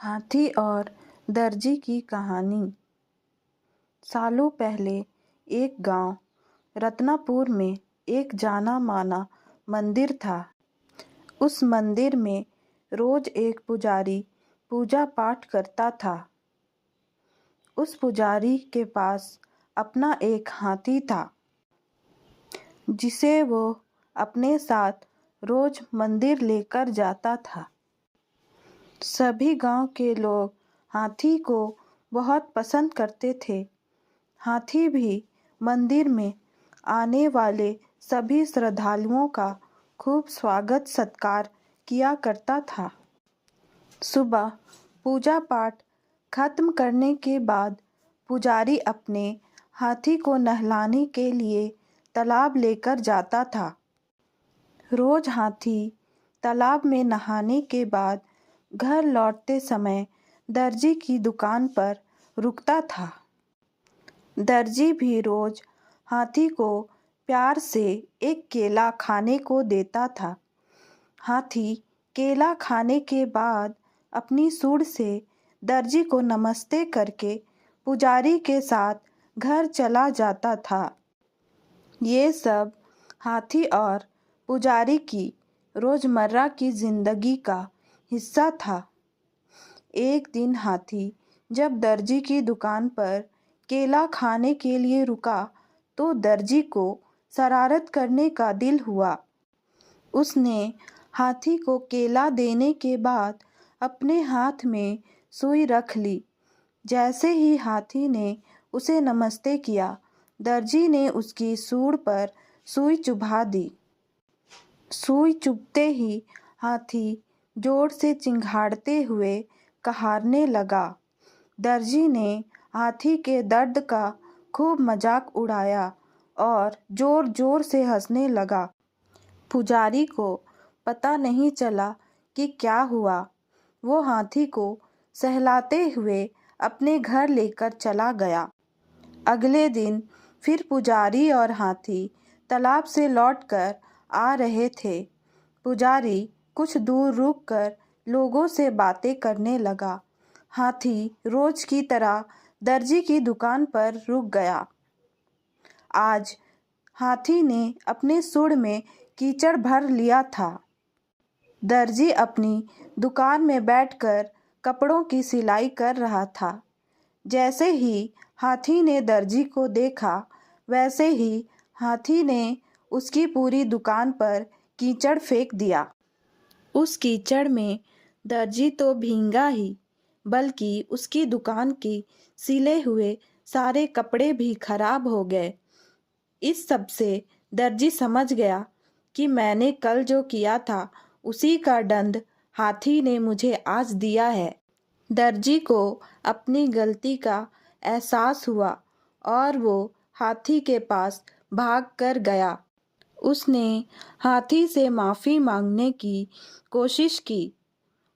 हाथी और दर्जी की कहानी। सालों पहले एक गांव रत्नापुर में एक जाना माना मंदिर था। उस मंदिर में रोज एक पुजारी पूजा पाठ करता था। उस पुजारी के पास अपना एक हाथी था, जिसे वो अपने साथ रोज मंदिर लेकर जाता था। सभी गांव के लोग हाथी को बहुत पसंद करते थे। हाथी भी मंदिर में आने वाले सभी श्रद्धालुओं का खूब स्वागत सत्कार किया करता था। सुबह पूजा पाठ खत्म करने के बाद पुजारी अपने हाथी को नहलाने के लिए तालाब लेकर जाता था। रोज हाथी तालाब में नहाने के बाद घर लौटते समय दर्जी की दुकान पर रुकता था। दर्जी भी रोज हाथी को प्यार से एक केला खाने को देता था। हाथी केला खाने के बाद अपनी सूंड से दर्जी को नमस्ते करके पुजारी के साथ घर चला जाता था। ये सब हाथी और पुजारी की रोजमर्रा की जिंदगी का हिस्सा था। एक दिन हाथी जब दर्जी की दुकान पर केला खाने के लिए रुका तो दर्जी को शरारत करने का दिल हुआ। उसने हाथी को केला देने के बाद अपने हाथ में सुई रख ली। जैसे ही हाथी ने उसे नमस्ते किया, दर्जी ने उसकी सूंड पर सुई चुभा दी। सुई चुभते ही हाथी जोर से चिंघाड़ते हुए कहारने लगा। दर्जी ने हाथी के दर्द का खूब मजाक उड़ाया और जोर जोर से हंसने लगा। पुजारी को पता नहीं चला कि क्या हुआ। वो हाथी को सहलाते हुए अपने घर लेकर चला गया। अगले दिन फिर पुजारी और हाथी तालाब से लौटकर आ रहे थे। पुजारी कुछ दूर रुककर लोगों से बातें करने लगा। हाथी रोज की तरह दर्जी की दुकान पर रुक गया। आज हाथी ने अपने सूंड में कीचड़ भर लिया था। दर्जी अपनी दुकान में बैठकर कपड़ों की सिलाई कर रहा था। जैसे ही हाथी ने दर्जी को देखा, वैसे ही हाथी ने उसकी पूरी दुकान पर कीचड़ फेंक दिया। उस कीचड़ में दर्जी तो भींगा ही, बल्कि उसकी दुकान के सिले हुए सारे कपड़े भी खराब हो गए। इस सब से दर्जी समझ गया कि मैंने कल जो किया था उसी का दंड हाथी ने मुझे आज दिया है। दर्जी को अपनी गलती का एहसास हुआ और वो हाथी के पास भाग कर गया। उसने हाथी से माफ़ी मांगने की कोशिश की।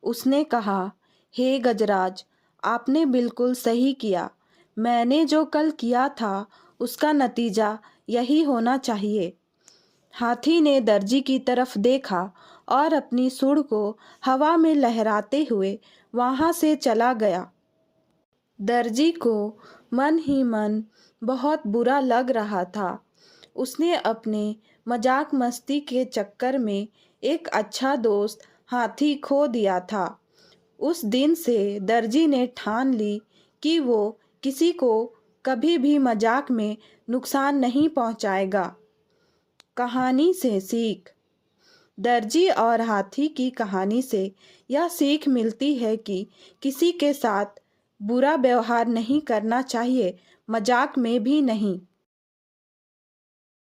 उसने कहा, हे गजराज, आपने बिल्कुल सही किया। मैंने जो कल किया था उसका नतीजा यही होना चाहिए। हाथी ने दर्जी की तरफ देखा और अपनी सूंड को हवा में लहराते हुए वहाँ से चला गया। दर्जी को मन ही मन बहुत बुरा लग रहा था। उसने अपने मजाक मस्ती के चक्कर में एक अच्छा दोस्त हाथी खो दिया था। उस दिन से दर्जी ने ठान ली कि वो किसी को कभी भी मजाक में नुकसान नहीं पहुंचाएगा। कहानी से सीख। दर्जी और हाथी की कहानी से यह सीख मिलती है कि किसी के साथ बुरा व्यवहार नहीं करना चाहिए, मजाक में भी नहीं।